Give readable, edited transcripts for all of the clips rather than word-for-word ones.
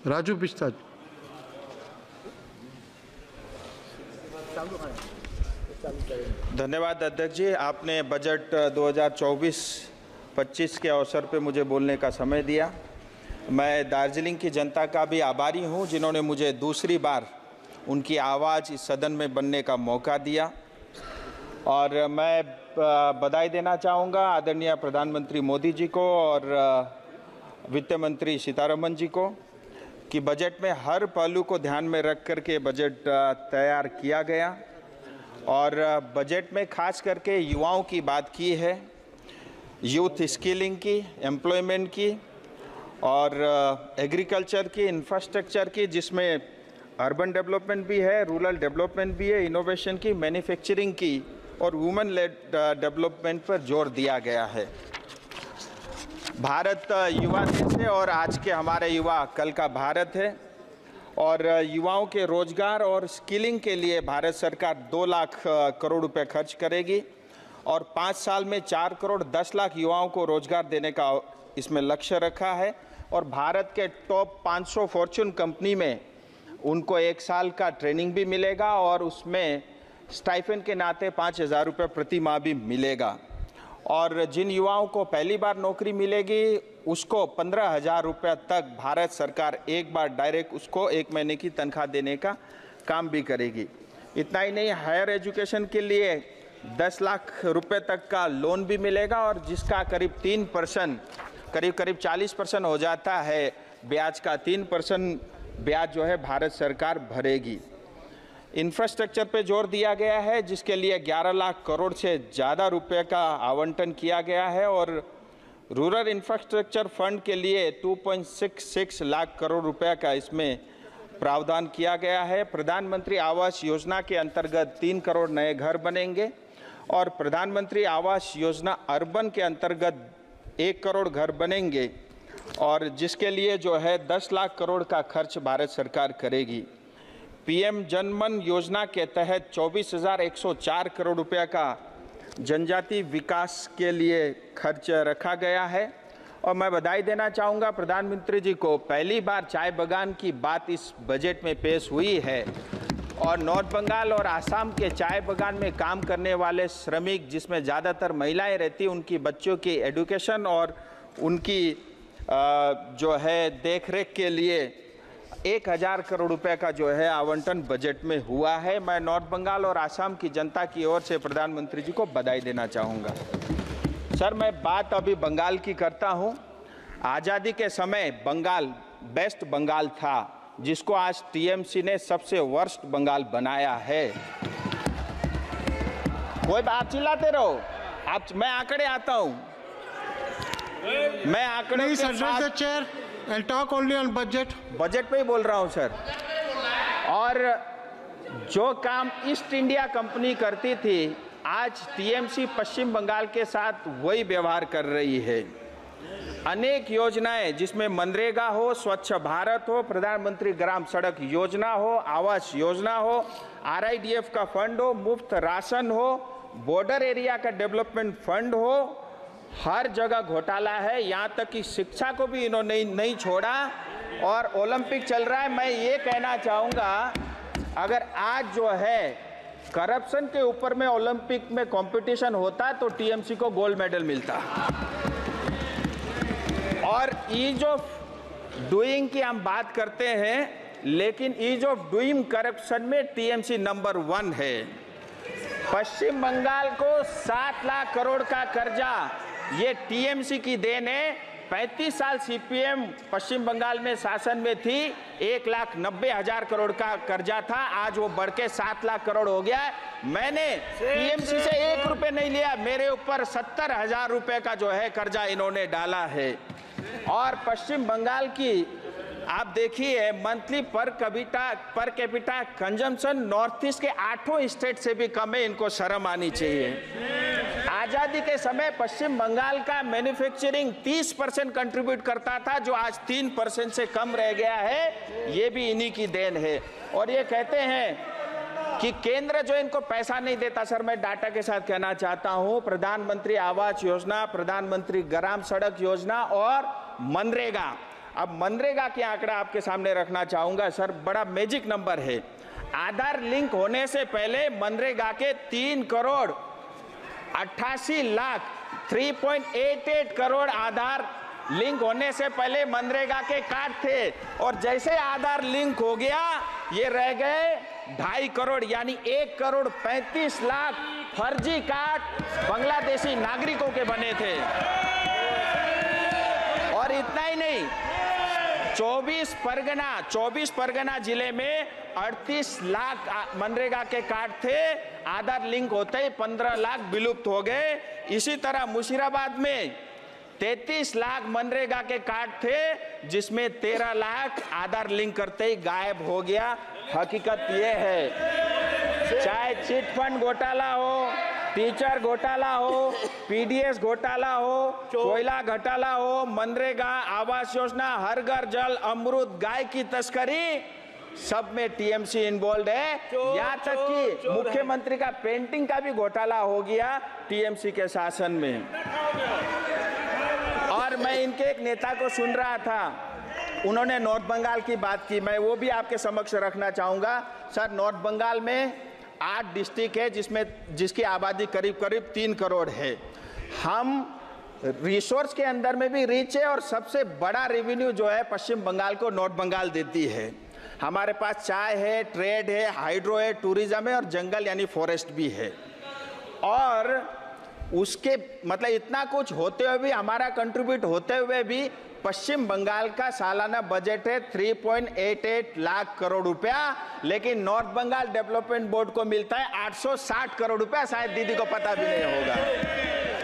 राजू पिस्ता। धन्यवाद अध्यक्ष जी, आपने बजट 2024-25 के अवसर पे मुझे बोलने का समय दिया। मैं दार्जिलिंग की जनता का भी आभारी हूं, जिन्होंने मुझे दूसरी बार उनकी आवाज़ इस सदन में बनने का मौका दिया। और मैं बधाई देना चाहूँगा आदरणीय प्रधानमंत्री मोदी जी को और वित्त मंत्री सीतारमण जी को कि बजट में हर पहलू को ध्यान में रख कर के बजट तैयार किया गया। और बजट में खास करके युवाओं की बात की है, यूथ स्किलिंग की, एम्प्लॉयमेंट की और एग्रीकल्चर की, इंफ्रास्ट्रक्चर की, जिसमें अर्बन डेवलपमेंट भी है, रूरल डेवलपमेंट भी है, इनोवेशन की, मैन्युफैक्चरिंग की और वुमेन लेड डेवलपमेंट पर जोर दिया गया है। भारत युवा देश है और आज के हमारे युवा कल का भारत है। और युवाओं के रोजगार और स्किलिंग के लिए भारत सरकार 2 लाख करोड़ रुपए खर्च करेगी और 5 साल में 4 करोड़ 10 लाख युवाओं को रोजगार देने का इसमें लक्ष्य रखा है। और भारत के टॉप 500 फॉर्च्यून कंपनी में उनको 1 साल का ट्रेनिंग भी मिलेगा और उसमें स्टाइपेंड के नाते 5,000 रुपये प्रति माह भी मिलेगा। और जिन युवाओं को पहली बार नौकरी मिलेगी उसको 15,000 रुपये तक भारत सरकार एक बार डायरेक्ट उसको 1 महीने की तनख्वाह देने का काम भी करेगी। इतना ही नहीं, हायर एजुकेशन के लिए 10 लाख रुपए तक का लोन भी मिलेगा और जिसका करीब 3%, करीब 40% हो जाता है ब्याज का, 3% ब्याज जो है भारत सरकार भरेगी। इंफ्रास्ट्रक्चर पे जोर दिया गया है, जिसके लिए 11 लाख करोड़ से ज़्यादा रुपए का आवंटन किया गया है और रूरल इंफ्रास्ट्रक्चर फंड के लिए 2.66 लाख करोड़ रुपए का इसमें प्रावधान किया गया है। प्रधानमंत्री आवास योजना के अंतर्गत 3 करोड़ नए घर बनेंगे और प्रधानमंत्री आवास योजना अर्बन के अंतर्गत 1 करोड़ घर बनेंगे और जिसके लिए जो है 10 लाख करोड़ का खर्च भारत सरकार करेगी। पीएम जनमन योजना के तहत 24,104 करोड़ रुपए का जनजाति विकास के लिए खर्च रखा गया है। और मैं बधाई देना चाहूँगा प्रधानमंत्री जी को, पहली बार चाय बागान की बात इस बजट में पेश हुई है और नॉर्थ बंगाल और आसाम के चाय बागान में काम करने वाले श्रमिक, जिसमें ज़्यादातर महिलाएं रहती, उनकी बच्चों की एजुकेशन और उनकी जो है देखरेख के लिए 1,000 करोड़ रुपए का जो है आवंटन बजट में हुआ है। मैं नॉर्थ बंगाल और आसाम की जनता की ओर से प्रधानमंत्री जी को बधाई देना चाहूँगा। सर, मैं बात अभी बंगाल की करता हूँ। आज़ादी के समय बंगाल बेस्ट बंगाल था, जिसको आज टीएमसी ने सबसे वर्स्ट बंगाल बनाया है। कोई आप चिल्लाते रहो, मैं आंकड़े आता हूँ, मैं आंकड़े के साथ chair and talk only on budget पे ही बोल रहा हूँ सर। और जो काम ईस्ट इंडिया कंपनी करती थी, आज टीएमसी पश्चिम बंगाल के साथ वही व्यवहार कर रही है। अनेक योजनाएं, जिसमें मनरेगा हो, स्वच्छ भारत हो, प्रधानमंत्री ग्राम सड़क योजना हो, आवास योजना हो, आरआईडीएफ का फंड हो, मुफ्त राशन हो, बॉर्डर एरिया का डेवलपमेंट फंड हो, हर जगह घोटाला है। यहाँ तक कि शिक्षा को भी इन्होंने नहीं छोड़ा। और ओलंपिक चल रहा है, मैं ये कहना चाहूँगा, अगर आज जो है करप्शन के ऊपर में ओलंपिक में कंपटीशन होता तो टीएमसी को गोल्ड मेडल मिलता। और ईज ऑफ डूइंग की हम बात करते हैं, लेकिन ईज ऑफ डूइंग करप्शन में टीएमसी नंबर 1 है। पश्चिम बंगाल को 7 लाख करोड़ का कर्जा ये टीएमसी की देन है। 35 साल सीपीएम पश्चिम बंगाल में शासन में थी, 1,90,000 करोड़ का कर्जा था, आज वो बढ़ के 7 लाख करोड़ हो गया है। मैंने टीएमसी से 1 रुपए नहीं लिया, मेरे ऊपर 70,000 रुपए का जो है कर्जा इन्होंने डाला है। और पश्चिम बंगाल की आप देखिए monthly per capita consumption north east के 8 स्टेट से भी कम है, इनको शर्म आनी चाहिए। आजादी के समय पश्चिम बंगाल का मैन्युफैक्चरिंग 30% कंट्रीब्यूट करता था, जो आज 3% से कम रह गया है, ये भी इन्हीं की देन है। और ये कहते हैं कि केंद्र जो इनको पैसा नहीं देता, सर मैं डाटा के साथ कहना चाहता हूं, प्रधानमंत्री आवास योजना, प्रधानमंत्री ग्राम सड़क योजना और मनरेगा, अब मनरेगा के आंकड़ा आपके सामने रखना चाहूंगा सर, बड़ा मैजिक नंबर है। आधार लिंक होने से पहले मनरेगा के 3 करोड़ 88 लाख 3.88 करोड़ आधार लिंक होने से पहले मनरेगा के कार्ड थे, और जैसे आधार लिंक हो गया ये रह गए 2.5 करोड़, यानी 1 करोड़ 35 लाख फर्जी कार्ड बांग्लादेशी नागरिकों के बने थे। और इतना ही नहीं, 24 परगना जिले में 38 लाख मनरेगा के कार्ड थे, आधार लिंक होते ही 15 लाख विलुप्त हो गए। इसी तरह मुशीराबाद में 33 लाख मनरेगा के कार्ड थे, जिसमें 13 लाख आधार लिंक करते ही गायब हो गया। हकीकत यह है, चाहे चिट फंड घोटाला हो, टीचर घोटाला हो, पीडीएस घोटाला हो, कोयला घोटाला हो, मनरेगा, आवास योजना, हर घर जल, अमृत, गाय की तस्करी, सब में टीएमसी इन्वॉल्व है। यहाँ तक कि मुख्यमंत्री का पेंटिंग का भी घोटाला हो गया टीएमसी के शासन में। और मैं इनके एक नेता को सुन रहा था, उन्होंने नॉर्थ बंगाल की बात की, मैं वो भी आपके समक्ष रखना चाहूंगा। सर, नॉर्थ बंगाल में 8 डिस्ट्रिक्ट है जिसकी आबादी करीब करीब 3 करोड़ है। हम रिसोर्स के अंदर में भी रिच है, और सबसे बड़ा रेवेन्यू जो है पश्चिम बंगाल को नॉर्थ बंगाल देती है। हमारे पास चाय है, ट्रेड है, हाइड्रो है, टूरिज्म है, और जंगल यानी फॉरेस्ट भी है। और उसके मतलब इतना कुछ होते हुए भी, हमारा कंट्रीब्यूट होते हुए भी, पश्चिम बंगाल का सालाना बजट है 3.88 लाख करोड़ रुपया, लेकिन नॉर्थ बंगाल डेवलपमेंट बोर्ड को मिलता है 860 करोड़ रुपया। शायद दीदी को पता भी नहीं होगा,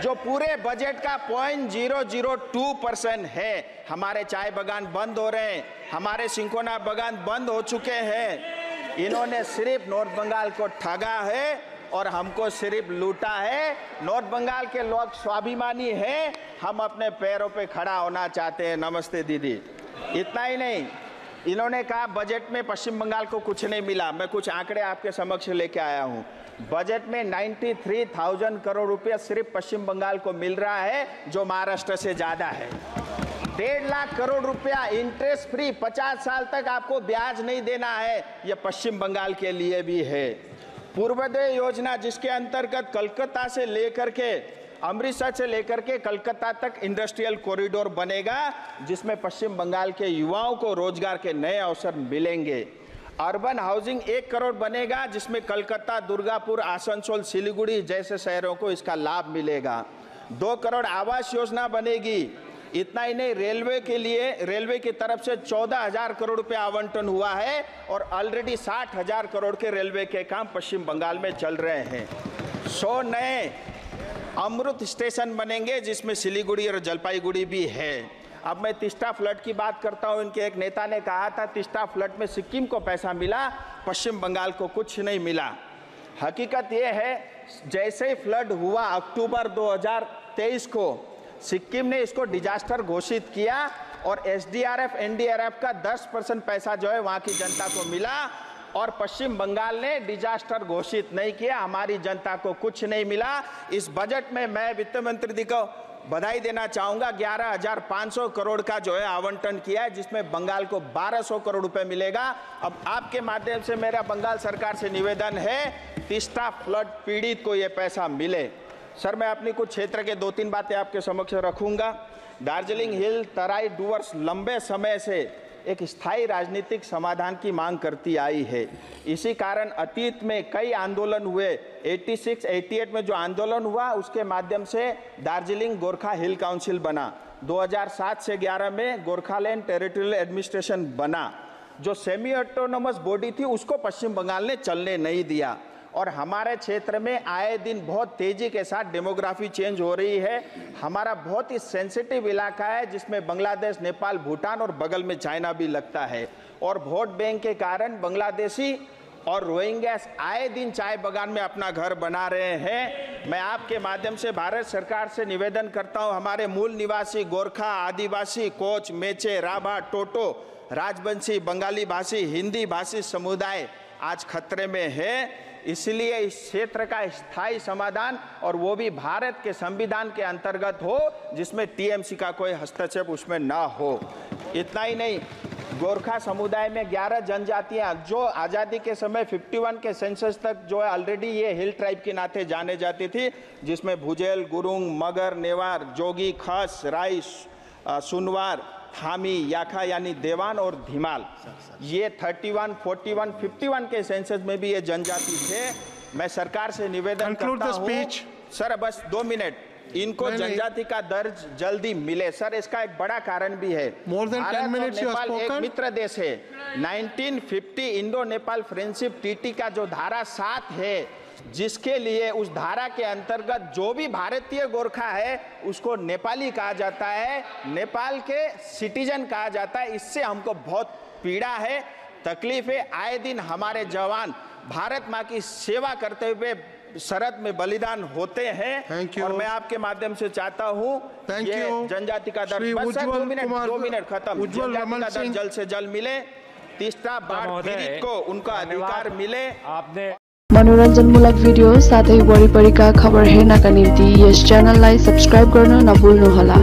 जो पूरे बजट का 0.002% है। हमारे चाय बागान बंद हो रहे हैं, हमारे सिंकोना बागान बंद हो चुके हैं। इन्होंने सिर्फ नॉर्थ बंगाल को ठगा है और हमको सिर्फ लूटा है। नॉर्थ बंगाल के लोग स्वाभिमानी हैं, हम अपने पैरों पे खड़ा होना चाहते हैं। नमस्ते दीदी। इतना ही नहीं, इन्होंने कहा बजट में पश्चिम बंगाल को कुछ नहीं मिला। मैं कुछ आंकड़े आपके समक्ष लेके आया हूँ। बजट में 93,000 करोड़ रुपया सिर्फ पश्चिम बंगाल को मिल रहा है, जो महाराष्ट्र से ज्यादा है। 1.5 लाख करोड़ रुपया इंटरेस्ट फ्री, 50 साल तक आपको ब्याज नहीं देना है, यह पश्चिम बंगाल के लिए भी है। पूर्वोदय योजना, जिसके अंतर्गत कलकत्ता से लेकर के, अमृतसर से लेकर के कलकत्ता तक इंडस्ट्रियल कॉरिडोर बनेगा, जिसमें पश्चिम बंगाल के युवाओं को रोजगार के नए अवसर मिलेंगे। अर्बन हाउसिंग 1 करोड़ बनेगा, जिसमें कलकत्ता, दुर्गापुर, आसनसोल, सिलीगुड़ी जैसे शहरों को इसका लाभ मिलेगा। 2 करोड़ आवास योजना बनेगी। इतना ही नहीं, रेलवे के लिए रेलवे की तरफ से 14,000 करोड़ रुपया आवंटन हुआ है, और ऑलरेडी 60,000 करोड़ के रेलवे के काम पश्चिम बंगाल में चल रहे हैं। 100 नए अमृत स्टेशन बनेंगे, जिसमें सिलीगुड़ी और जलपाईगुड़ी भी है। अब मैं तीस्ता फ्लड की बात करता हूं। इनके एक नेता ने कहा था तीस्ता फ्लड में सिक्किम को पैसा मिला, पश्चिम बंगाल को कुछ नहीं मिला। हकीकत यह है, जैसे ही फ्लड हुआ अक्टूबर 2023 को, सिक्किम ने इसको डिजास्टर घोषित किया, और एसडीआरएफ एनडीआरएफ का 10% पैसा जो है वहां की जनता को मिला, और पश्चिम बंगाल ने डिजास्टर घोषित नहीं किया। हमारी जनता को कुछ नहीं मिला। इस बजट में मैं वित्त मंत्री जी को बधाई देना चाहूंगा। 11,500 करोड़ का जो है आवंटन किया है, जिसमें बंगाल को 1,200 करोड़ रुपए मिलेगा। अब आपके माध्यम से मेरा बंगाल सरकार से निवेदन है, तीस्ता फ्लड पीड़ित को ये पैसा मिले। सर, मैं अपनी कुछ क्षेत्र के 2-3 बातें आपके समक्ष रखूंगा। दार्जिलिंग हिल तराई डूवर्स लंबे समय से एक स्थायी राजनीतिक समाधान की मांग करती आई है। इसी कारण अतीत में कई आंदोलन हुए। 86-88 में जो आंदोलन हुआ, उसके माध्यम से दार्जिलिंग गोरखा हिल काउंसिल बना। 2007 से 11 में गोरखालैंड टेरिटोरियल एडमिनिस्ट्रेशन बना। जो सेमी ऑटोनोमस बॉडी थी, उसको पश्चिम बंगाल ने चलने नहीं दिया। और हमारे क्षेत्र में आए दिन बहुत तेजी के साथ डेमोग्राफी चेंज हो रही है। हमारा बहुत ही सेंसिटिव इलाका है, जिसमें बांग्लादेश, नेपाल, भूटान और बगल में चाइना भी लगता है। और वोट बैंक के कारण बांग्लादेशी और रोहिंग्या आए दिन चाय बागान में अपना घर बना रहे हैं। मैं आपके माध्यम से भारत सरकार से निवेदन करता हूं, हमारे मूल निवासी गोरखा, आदिवासी, कोच, मेचे, राभा, टोटो, राजवंशी, बंगाली भाषी, हिंदी भाषी समुदाय आज खतरे में है। इसलिए इस क्षेत्र का स्थायी समाधान, और वो भी भारत के संविधान के अंतर्गत हो, जिसमें टीएमसी का कोई हस्तक्षेप उसमें ना हो। इतना ही नहीं, गोरखा समुदाय में 11 जनजातियां जो आज़ादी के समय 51 के सेंसस तक जो है ऑलरेडी ये हिल ट्राइब के नाते जाने जाती थी, जिसमें भुजेल, गुरुंग, मगर, नेवार, जोगी, खस, राई, सुनवार, थामी, याखा यानी देवान और धीमाल, ये 31, 41, 51 के सेंसस में भी ये जनजाति थे। मैं सरकार से निवेदन करता हूँ सर, बस 2 मिनट, इनको जनजाति का दर्ज जल्दी मिले सर। इसका एक बड़ा कारण भी है, नेपाल एक मित्र देश है। 1950 इंडो नेपाल फ्रेंडशिप टीटी का जो धारा 7 है, जिसके लिए उस धारा के अंतर्गत जो भी भारतीय गोरखा है उसको नेपाली कहा जाता है, नेपाल के सिटीजन कहा जाता है। इससे हमको बहुत पीड़ा है, तकलीफ है। आए दिन हमारे जवान भारत माँ की सेवा करते हुए सरहद में बलिदान होते हैं, और मैं आपके माध्यम से चाहता हूँ ये जनजाति का दर्ज, बस सर 2 मिनट खत्म, जनजाति का दर्ज जल्द से जल्द मिले, तीसरा बाढ़ पीड़ित को उनका अधिकार मिले। आपने मनोरञ्जनमूलक भिडियो साथै वरिपरिका खबर हेर्नका निम्ति यस च्यानललाई सब्स्क्राइब गर्न नभुल्नुहोला।